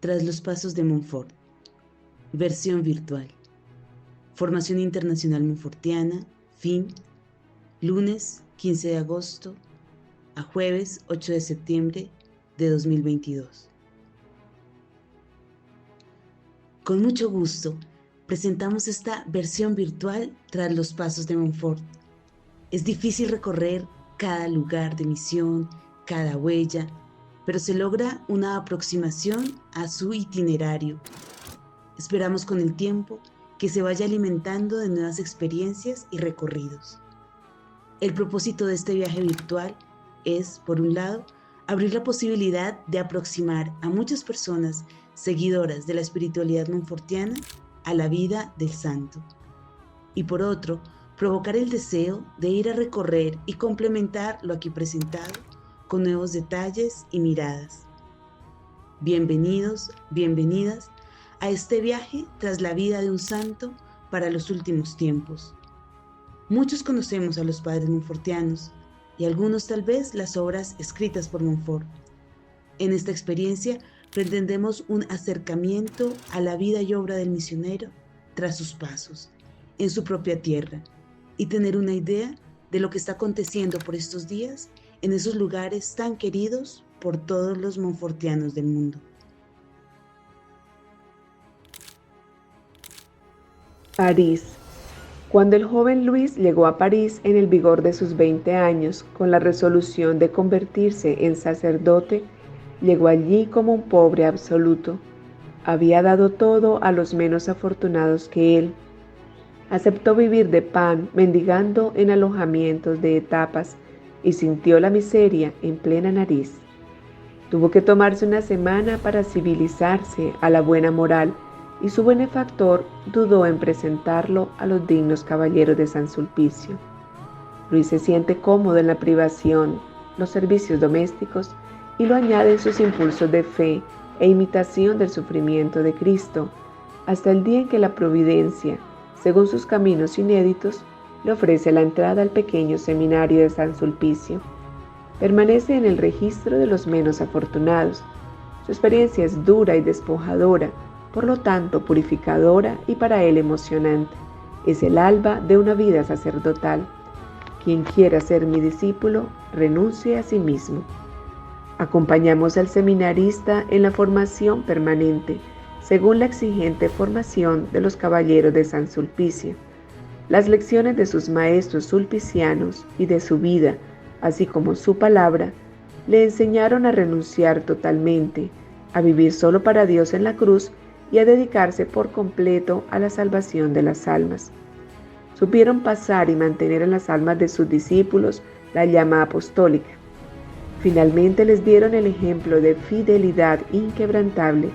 Tras los pasos de Montfort. Versión virtual. Formación Internacional Montfortiana. Fin. Lunes 15 de agosto a jueves 8 de septiembre de 2022. Con mucho gusto, presentamos esta versión virtual tras los pasos de Montfort. Es difícil recorrer cada lugar de misión, cada huella, pero se logra una aproximación a su itinerario. Esperamos con el tiempo que se vaya alimentando de nuevas experiencias y recorridos. El propósito de este viaje virtual es, por un lado, abrir la posibilidad de aproximar a muchas personas seguidoras de la espiritualidad montfortiana a la vida del santo. Y por otro, provocar el deseo de ir a recorrer y complementar lo aquí presentado con nuevos detalles y miradas. Bienvenidos, bienvenidas a este viaje tras la vida de un santo para los últimos tiempos. Muchos conocemos a los padres montfortianos y algunos tal vez las obras escritas por Montfort. En esta experiencia pretendemos un acercamiento a la vida y obra del misionero tras sus pasos, en su propia tierra, y tener una idea de lo que está aconteciendo por estos días en esos lugares tan queridos por todos los montfortianos del mundo. París. Cuando el joven Luis llegó a París en el vigor de sus 20 años, con la resolución de convertirse en sacerdote, llegó allí como un pobre absoluto. Había dado todo a los menos afortunados que él. Aceptó vivir de pan, mendigando en alojamientos de etapas, y sintió la miseria en plena nariz. Tuvo que tomarse una semana para civilizarse a la buena moral, y su benefactor dudó en presentarlo a los dignos caballeros de San Sulpicio. Luis se siente cómodo en la privación, los servicios domésticos, y lo añade en sus impulsos de fe e imitación del sufrimiento de Cristo, hasta el día en que la providencia, según sus caminos inéditos, le ofrece la entrada al pequeño seminario de San Sulpicio. Permanece en el registro de los menos afortunados. Su experiencia es dura y despojadora, por lo tanto purificadora y para él emocionante. Es el alba de una vida sacerdotal. Quien quiera ser mi discípulo, renuncie a sí mismo. Acompañamos al seminarista en la formación permanente, según la exigente formación de los caballeros de San Sulpicio. Las lecciones de sus maestros sulpicianos y de su vida, así como su palabra, le enseñaron a renunciar totalmente, a vivir solo para Dios en la cruz y a dedicarse por completo a la salvación de las almas. Supieron pasar y mantener en las almas de sus discípulos la llama apostólica. Finalmente les dieron el ejemplo de fidelidad inquebrantable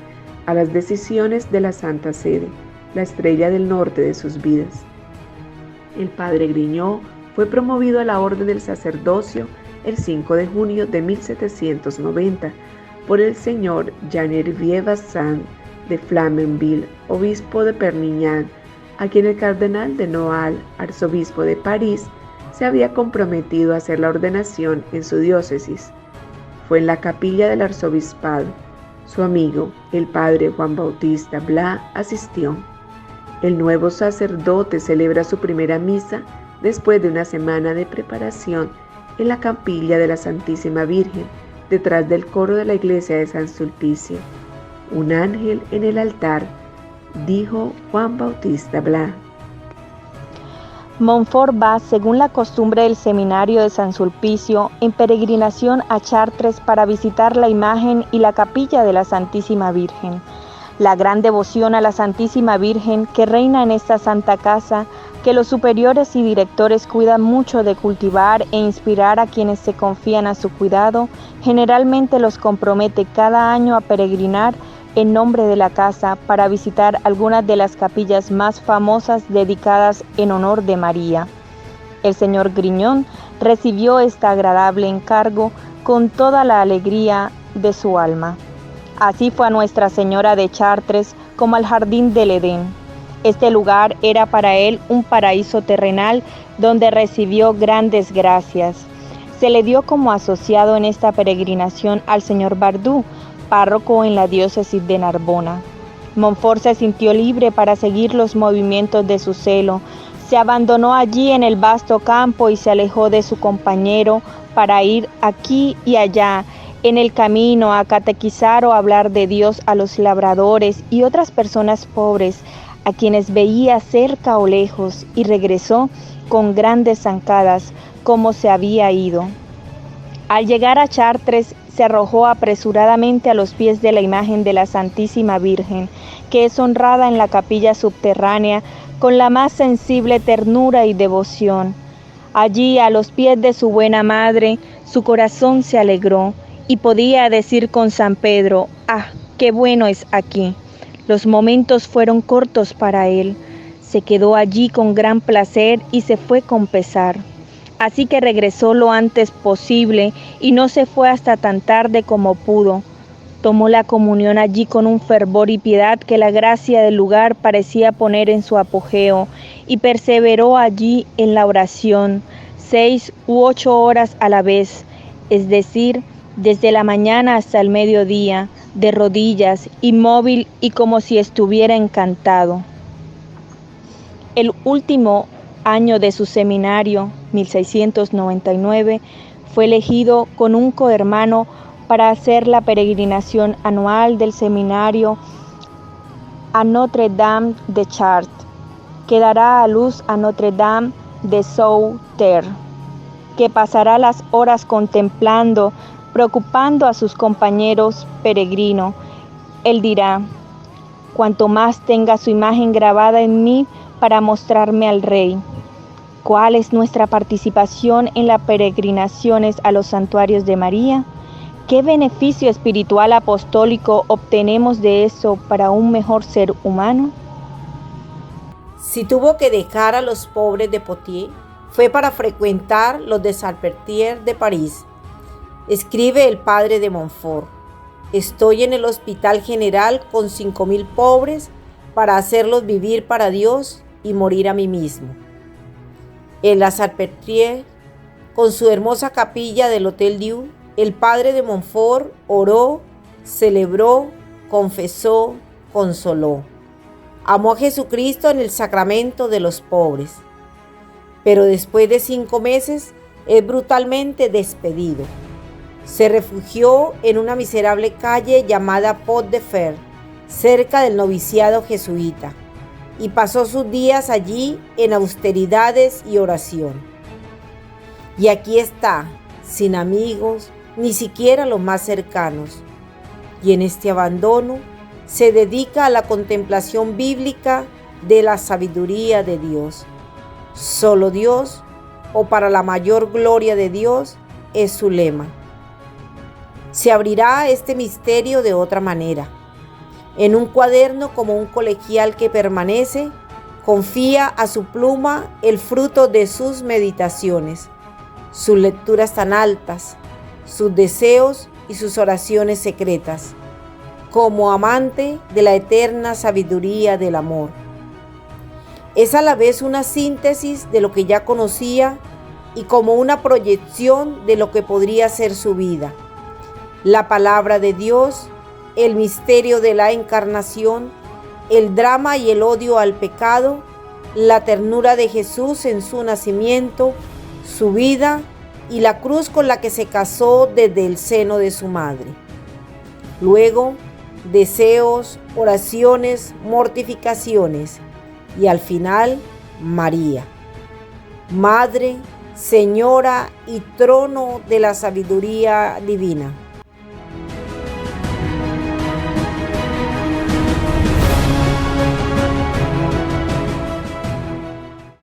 a las decisiones de la Santa Sede, la estrella del norte de sus vidas. El padre Griñó fue promovido a la orden del sacerdocio el 5 de junio de 1790 por el señor Jean-Hervé Bazin de Flamanville, obispo de Perpignan, a quien el cardenal de Noailles, arzobispo de París, se había comprometido a hacer la ordenación en su diócesis. Fue en la capilla del arzobispado. Su amigo, el padre Juan Bautista Blas, asistió. El nuevo sacerdote celebra su primera misa después de una semana de preparación en la capilla de la Santísima Virgen, detrás del coro de la iglesia de San Sulpicio. Un ángel en el altar, dijo Juan Bautista Blas. Montfort va, según la costumbre del seminario de San Sulpicio, en peregrinación a Chartres para visitar la imagen y la capilla de la Santísima Virgen. La gran devoción a la Santísima Virgen que reina en esta santa casa, que los superiores y directores cuidan mucho de cultivar e inspirar a quienes se confían a su cuidado, generalmente los compromete cada año a peregrinar en nombre de la casa para visitar algunas de las capillas más famosas dedicadas en honor de María. El señor Grignon recibió este agradable encargo con toda la alegría de su alma. Así fue a Nuestra Señora de Chartres como al jardín del Edén. Este lugar era para él un paraíso terrenal donde recibió grandes gracias. Se le dio como asociado en esta peregrinación al señor Bardou, párroco en la diócesis de Narbona. Montfort se sintió libre para seguir los movimientos de su celo. Se abandonó allí en el vasto campo y se alejó de su compañero para ir aquí y allá en el camino a catequizar o hablar de Dios a los labradores y otras personas pobres, a quienes veía cerca o lejos, y regresó con grandes zancadas, como se había ido. Al llegar a Chartres, se arrojó apresuradamente a los pies de la imagen de la Santísima Virgen, que es honrada en la capilla subterránea con la más sensible ternura y devoción. Allí, a los pies de su buena madre, su corazón se alegró y podía decir con San Pedro: ¡ah, qué bueno es aquí! Los momentos fueron cortos para él. Se quedó allí con gran placer y se fue con pesar. Así que regresó lo antes posible y no se fue hasta tan tarde como pudo. Tomó la comunión allí con un fervor y piedad que la gracia del lugar parecía poner en su apogeo, y perseveró allí en la oración 6 u 8 horas a la vez, es decir, desde la mañana hasta el mediodía, de rodillas, inmóvil y como si estuviera encantado. El último año de su seminario, 1699, fue elegido con un cohermano para hacer la peregrinación anual del seminario a Notre-Dame de Chartres, que dará a luz a Notre-Dame de Sauterre, que pasará las horas contemplando, preocupando a sus compañeros peregrinos. Él dirá: cuanto más tenga su imagen grabada en mí para mostrarme al Rey. ¿Cuál es nuestra participación en las peregrinaciones a los santuarios de María? ¿Qué beneficio espiritual apostólico obtenemos de eso para un mejor ser humano? Si tuvo que dejar a los pobres de Poitiers, fue para frecuentar los de Salpêtrière de París. Escribe el padre de Montfort: estoy en el hospital general con 5.000 pobres para hacerlos vivir para Dios y morir a mí mismo. En la Salpêtrière, con su hermosa capilla del Hôtel Dieu, el padre de Montfort oró, celebró, confesó, consoló. Amó a Jesucristo en el sacramento de los pobres. Pero después de 5 meses es brutalmente despedido. Se refugió en una miserable calle llamada Pot de Fer, cerca del noviciado jesuita, y pasó sus días allí en austeridades y oración. Y aquí está, sin amigos, ni siquiera los más cercanos, y en este abandono se dedica a la contemplación bíblica de la sabiduría de Dios. Solo Dios, o para la mayor gloria de Dios, es su lema. Se abrirá este misterio de otra manera. En un cuaderno, como un colegial que permanece, confía a su pluma el fruto de sus meditaciones, sus lecturas tan altas, sus deseos y sus oraciones secretas, como amante de la eterna sabiduría del amor. Es a la vez una síntesis de lo que ya conocía y como una proyección de lo que podría ser su vida. La palabra de Dios, el misterio de la encarnación, el drama y el odio al pecado, la ternura de Jesús en su nacimiento, su vida y la cruz con la que se casó desde el seno de su madre. Luego, deseos, oraciones, mortificaciones y al final, María, Madre, Señora y trono de la sabiduría divina.